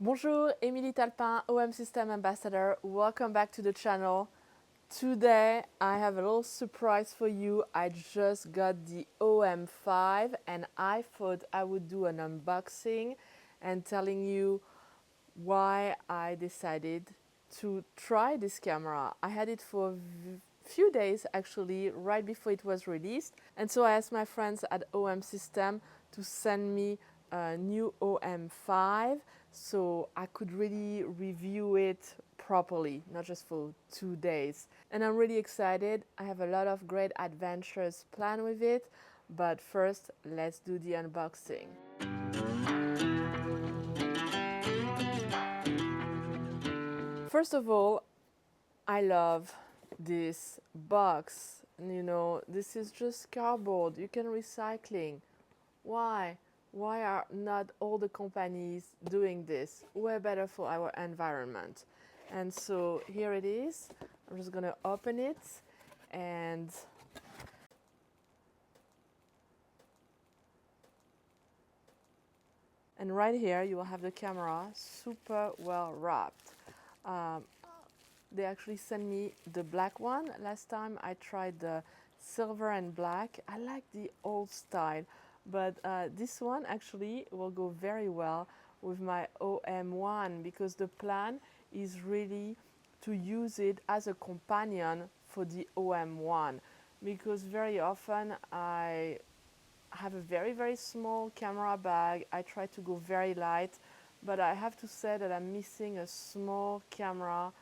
Bonjour, Émilie Talpin, OM System Ambassador. Welcome back to the channel. Today I have a little surprise for you. I just got the OM-5 and I thought I would do an unboxing and telling you why I decided to try this camera. I had it for a few days actually, right before it was released. And so I asked my friends at OM System to send me a new OM-5 so I could really review it properly, not just for 2 days. And I'm really excited. I have a lot of great adventures planned with it. But first, let's do the unboxing. First of all, I love this box. You know, this is just cardboard. You can recycling. Why? Why are not all the companies doing this? Way better for our environment. And so here it is. I'm just gonna open it and right here you will have the camera super well wrapped. They actually sent me the black one. Last time I tried the silver and black. I like the old style, but this one actually will go very well with my OM1 because the plan is really to use it as a companion for the OM1, because very often I have a very small camera bag. I try to go very light, but I have to say that I'm missing a small camera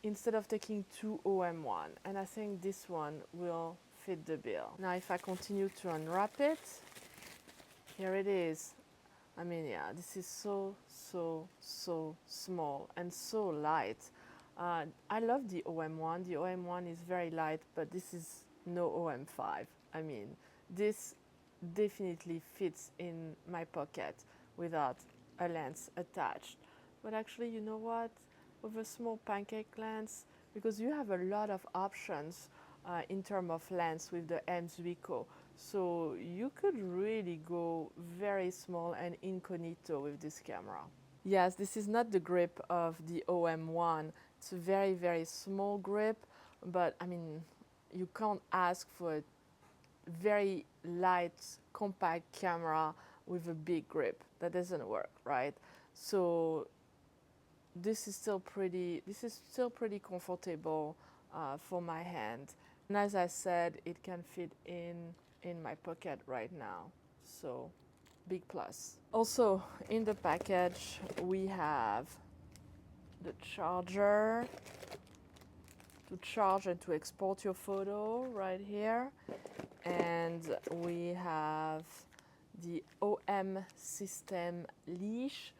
instead of taking two OM1, and I think this one will fit the bill. Now if I continue to unwrap it, here it is. I mean, yeah, this is so small and so light. I love the OM1. The OM1 is very light, but this is no OM5. I mean, this definitely fits in my pocket without a lens attached. But actually, you know what? With a small pancake lens, because you have a lot of options in terms of lens with the M-Zuiko. So you could really go very small and incognito with this camera. Yes, this is not the grip of the OM1. It's a very small grip, but I mean, you can't ask for a very light, compact camera with a big grip. That doesn't work, right? So this is still pretty comfortable for my hand. And as I said, it can fit in my pocket right now. So big plus. Also in the package we have the charger to charge and to export your photo right here. And we have the OM system leash.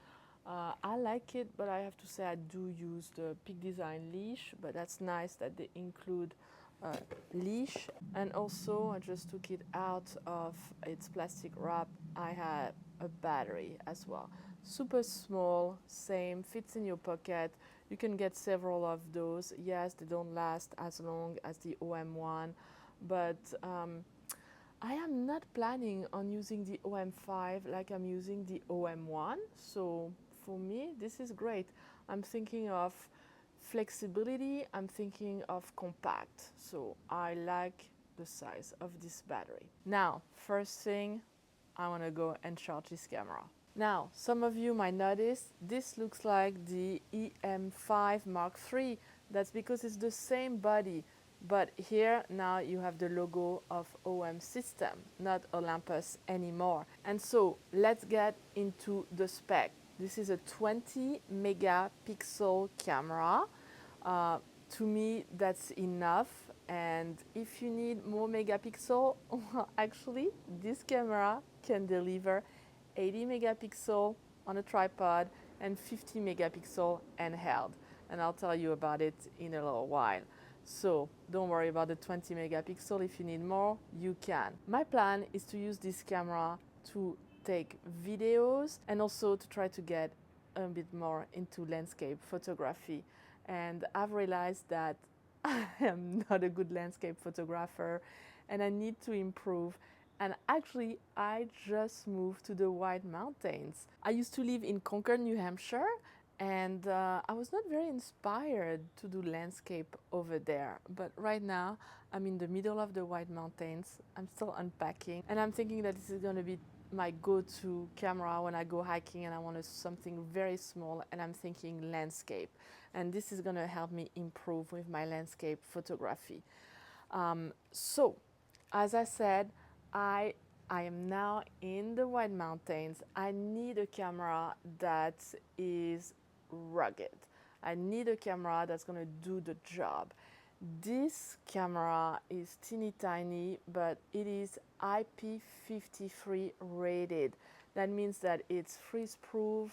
I like it, but I have to say I do use the Peak Design leash, but that's nice that they include a leash. And also, I just took it out of its plastic wrap. I had a battery as well. Super small, same, fits in your pocket. You can get several of those. Yes, they don't last as long as the OM1, but I am not planning on using the OM5 like I'm using the OM1. So for me, this is great. I'm thinking of flexibility, I'm thinking of compact. So I like the size of this battery. Now, first thing, I want to go and charge this camera. Now, some of you might notice this looks like the EM5 Mark III. That's because it's the same body, but here now you have the logo of OM System, not Olympus anymore. And so let's get into the spec. This is a 20 megapixel camera. To me, that's enough. And if you need more megapixel, actually, this camera can deliver 80 megapixel on a tripod and 50 megapixel handheld. And I'll tell you about it in a little while. So don't worry about the 20 megapixel. If you need more, you can. My plan is to use this camera to take videos and also to try to get a bit more into landscape photography. And I've realized that I am not a good landscape photographer and I need to improve. And actually, I just moved to the White Mountains. I used to live in Concord, New Hampshire, and I was not very inspired to do landscape over there. But right now, I'm in the middle of the White Mountains. I'm still unpacking, and I'm thinking that this is going to be my go-to camera when I go hiking and I want something very small, and I'm thinking landscape. And this is going to help me improve with my landscape photography. So, as I said, I I am now in the White Mountains. I need a camera that is rugged. I need a camera that's going to do the job. This camera is teeny tiny, but it is IP53 rated. That means that it's freeze proof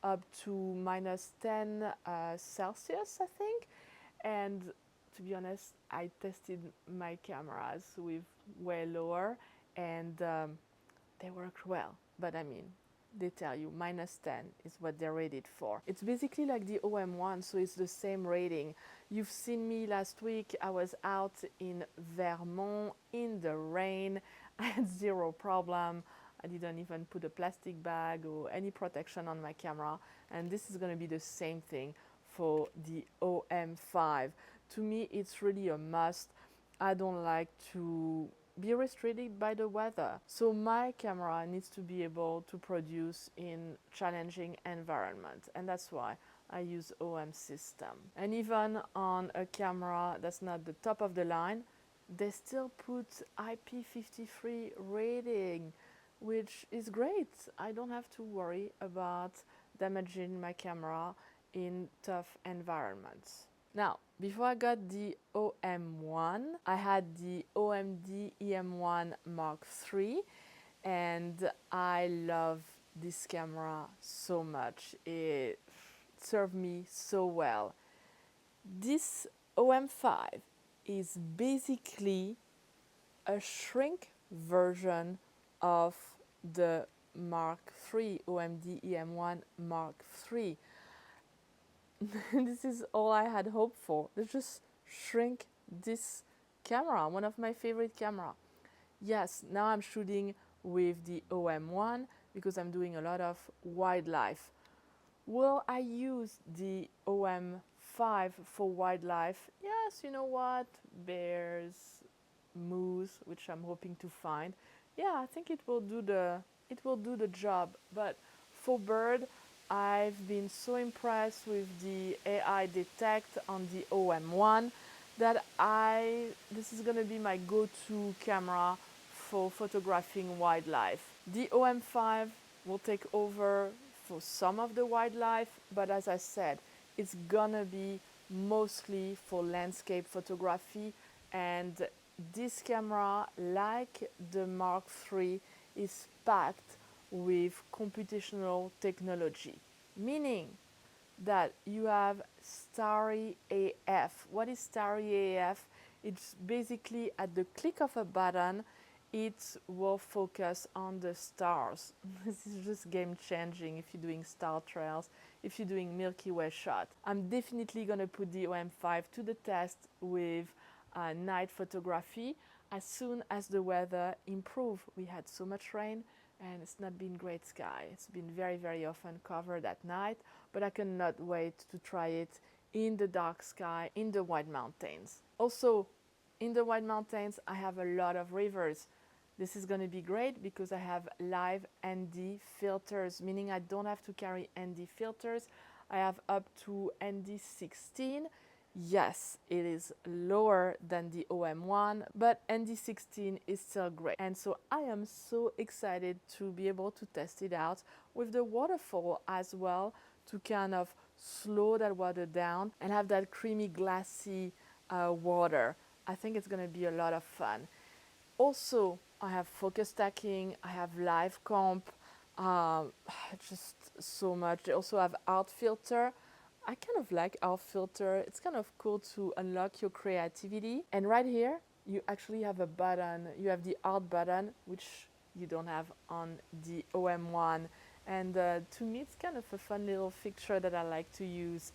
up to minus 10 Celsius, I think. And to be honest, I tested my cameras with way lower, and they work well. But I mean, they tell you minus 10 is what they're rated for. It's basically like the OM-1, so it's the same rating. You've seen me last week. I was out in Vermont in the rain. I had zero problem. I didn't even put a plastic bag or any protection on my camera. And this is going to be the same thing for the OM-5. To me, it's really a must. I don't like to be restricted by the weather. So my camera needs to be able to produce in challenging environments, and that's why I use OM system. And even on a camera that's not the top of the line, they still put IP53 rating, which is great. I don't have to worry about damaging my camera in tough environments. Now, before I got the OM-1, I had the OMD EM1 Mark III, and I love this camera so much. It served me so well. This OM-5 is basically a shrink version of the Mark III, OMD EM1 Mark III. This is all I had hoped for. Let's just shrink this camera, one of my favorite camera. Yes, now I'm shooting with the OM-1 because I'm doing a lot of wildlife. Will I use the OM-5 for wildlife? Yes, you know what? Bears, moose, which I'm hoping to find. Yeah, I think it will do the job. But for bird, I've been so impressed with the AI detect on the OM-1 that this is going to be my go-to camera for photographing wildlife. The OM-5 will take over for some of the wildlife, but as I said, it's gonna be mostly for landscape photography, and this camera, like the Mark III, is packed with computational technology, meaning that you have Starry AF. What is Starry AF? It's basically at the click of a button, it will focus on the stars. This is just game changing if you're doing star trails, if you're doing Milky Way shot. I'm definitely going to put the OM-5 to the test with night photography as soon as the weather improves. We had so much rain and it's not been great sky. It's been very, very often covered at night, but I cannot wait to try it in the dark sky in the White Mountains. Also, in the White Mountains, I have a lot of rivers. This is going to be great because I have live ND filters, meaning I don't have to carry ND filters. I have up to ND16. Yes, it is lower than the OM-1, but ND16 is still great. And so I am so excited to be able to test it out with the waterfall as well, to kind of slow that water down and have that creamy, glassy water. I think it's going to be a lot of fun. Also, I have focus stacking, I have live comp, just so much. They also have art filter. I kind of like art filter. It's kind of cool to unlock your creativity. And right here, you actually have a button. You have the art button, which you don't have on the OM-1. And to me, it's kind of a fun little feature that I like to use.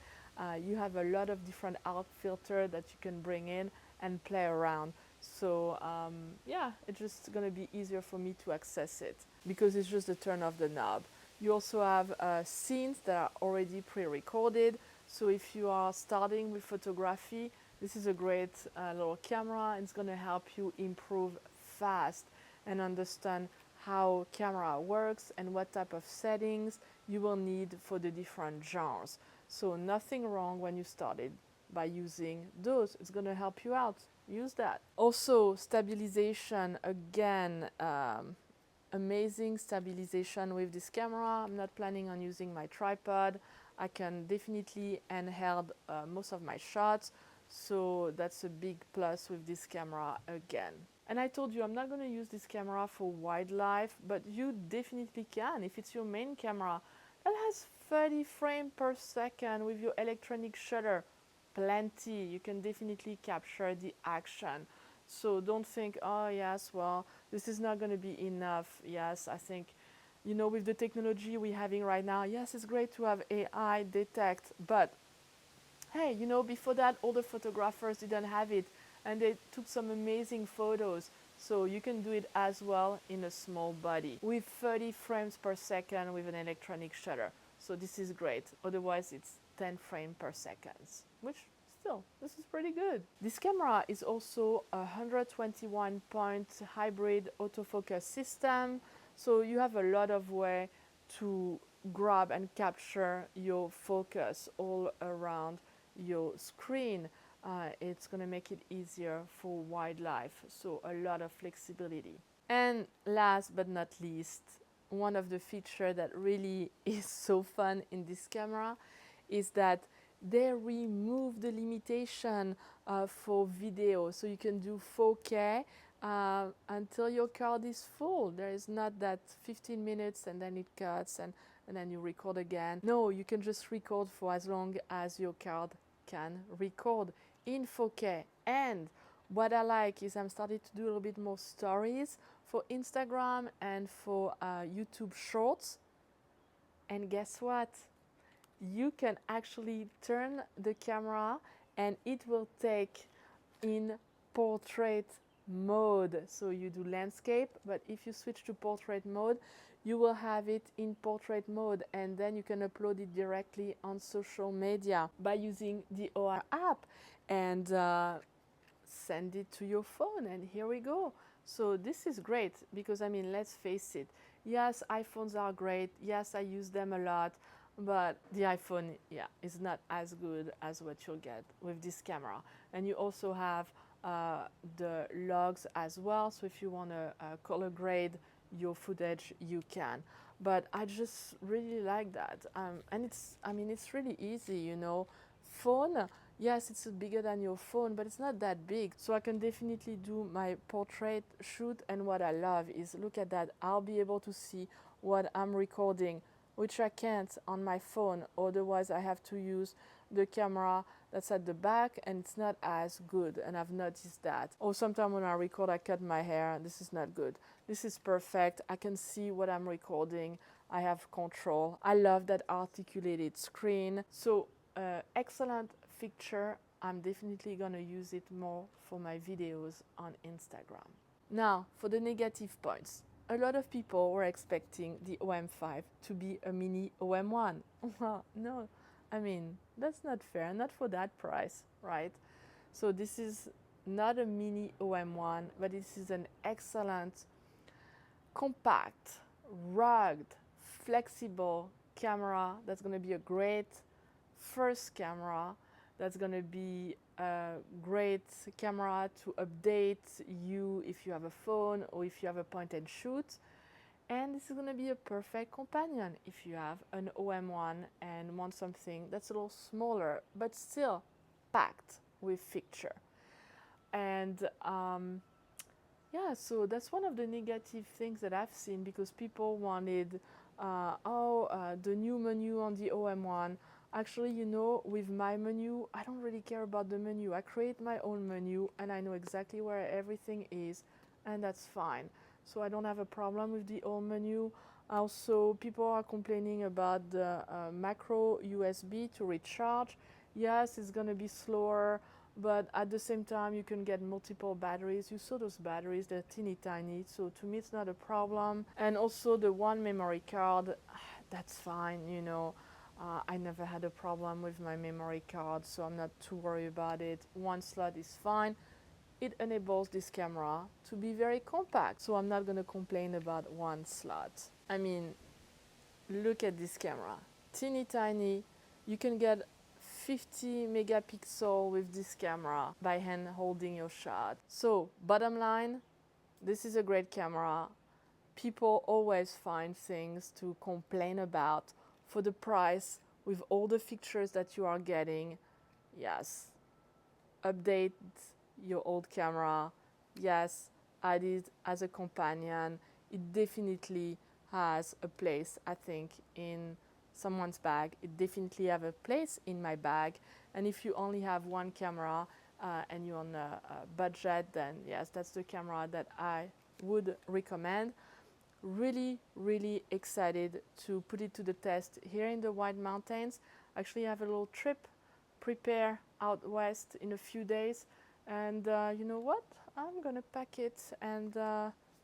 You have a lot of different art filter that you can bring in and play around. So yeah, it's just gonna be easier for me to access it because it's just the turn of the knob. You also have scenes that are already pre-recorded. So if you are starting with photography, this is a great little camera. It's gonna help you improve fast and understand how camera works and what type of settings you will need for the different genres. So nothing wrong when you started by using those. It's going to help you out. Use that. Also, stabilization, again, amazing stabilization with this camera. I'm not planning on using my tripod. I can definitely handheld most of my shots, so that's a big plus with this camera again. And I told you I'm not going to use this camera for wildlife, but you definitely can. If it's your main camera that has 30 frames per second with your electronic shutter, plenty. You can definitely capture the action. So don't think, oh yes, well, this is not going to be enough. Yes, I think, you know, with the technology we're having right now, yes, it's great to have AI detect, but hey, you know, before that, all the photographers didn't have it, and they took some amazing photos. So you can do it as well in a small body with 30 frames per second with an electronic shutter. So this is great. Otherwise, it's 10 frames per second, which still, this is pretty good. This camera is also a 121 point hybrid autofocus system. So you have a lot of way to grab and capture your focus all around your screen. It's going to make it easier for wildlife, so a lot of flexibility. And last but not least, one of the features that really is so fun in this camera is that they remove the limitation for video, so you can do 4K until your card is full. There is not that 15 minutes and then it cuts and then you record again. No, you can just record for as long as your card can record in 4K. And what I like is I'm starting to do a little bit more stories for Instagram and for YouTube Shorts. And guess what? You can actually turn the camera and it will take in portrait mode. So you do landscape, but if you switch to portrait mode, you will have it in portrait mode, and then you can upload it directly on social media by using the OM app and send it to your phone, and here we go. So this is great because, I mean, let's face it. Yes, iPhones are great. Yes, I use them a lot, but the iPhone, yeah, is not as good as what you'll get with this camera. And you also have the logs as well. So if you want to color grade your footage, you can. But I just really like that. And it's, I mean, it's really easy, you know. Phone, yes, it's bigger than your phone, but it's not that big. So I can definitely do my portrait shoot. And what I love is, look at that, I'll be able to see what I'm recording, which I can't on my phone. Otherwise, I have to use the camera that's at the back, and it's not as good, and I've noticed that. Or sometimes when I record, I cut my hair, and this is not good. This is perfect. I can see what I'm recording. I have control. I love that articulated screen. So excellent feature. I'm definitely gonna use it more for my videos on Instagram. Now, for the negative points. A lot of people were expecting the OM-5 to be a mini OM-1. Well, no, I mean, that's not fair, not for that price, right? So this is not a mini OM-1, but this is an excellent, compact, rugged, flexible camera that's going to be a great first camera, that's going to be a great camera to update you if you have a phone or if you have a point and shoot. And this is going to be a perfect companion if you have an OM-1 and want something that's a little smaller but still packed with feature. And yeah, so that's one of the negative things that I've seen, because people wanted the new menu on the OM-1. Actually, you know, with my menu, I don't really care about the menu. I create my own menu and I know exactly where everything is, and that's fine. So I don't have a problem with the old menu. Also, people are complaining about the macro USB to recharge. Yes, it's going to be slower but at the same time you can get multiple batteries. You saw those batteries, they're teeny tiny, so to me it's not a problem. And also the one memory card, that's fine, you know. I never had a problem with my memory card, so I'm not too worried about it. One slot is fine. It enables this camera to be very compact, so I'm not going to complain about one slot. I mean, look at this camera, teeny tiny. You can get 50 megapixel with this camera by hand holding your shot. So bottom line, this is a great camera. People always find things to complain about. For the price, with all the features that you are getting, yes, update your old camera, yes, add it as a companion. It definitely has a place, I think, in someone's bag. It definitely have a place in my bag. And if you only have one camera and you're on a budget, then yes, that's the camera that I would recommend. Really, really excited to put it to the test here in the White Mountains. Actually, I have a little trip prepare out west in a few days, and you know what? I'm gonna pack it, and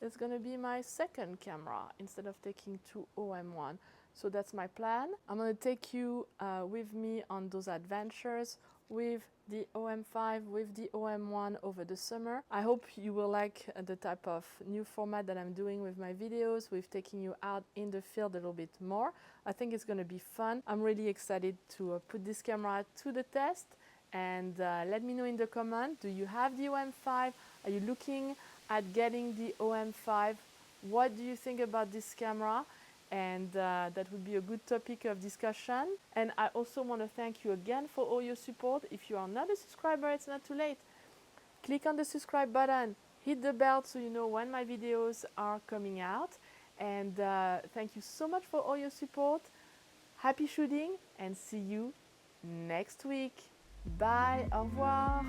it's gonna be my second camera instead of taking two OM1. So that's my plan. I'm gonna take you with me on those adventures with the OM-5, with the OM1 over the summer. I hope you will like the type of new format that I'm doing with my videos, with taking you out in the field a little bit more. I think it's going to be fun. I'm really excited to put this camera to the test, and let me know in the comment, do you have the OM-5? Are you looking at getting the OM-5? What do you think about this camera? And that would be a good topic of discussion. And I also want to thank you again for all your support. If you are not a subscriber, it's not too late. Click on the subscribe button, hit the bell so you know when my videos are coming out. And thank you so much for all your support. Happy shooting, and see you next week. Bye, au revoir.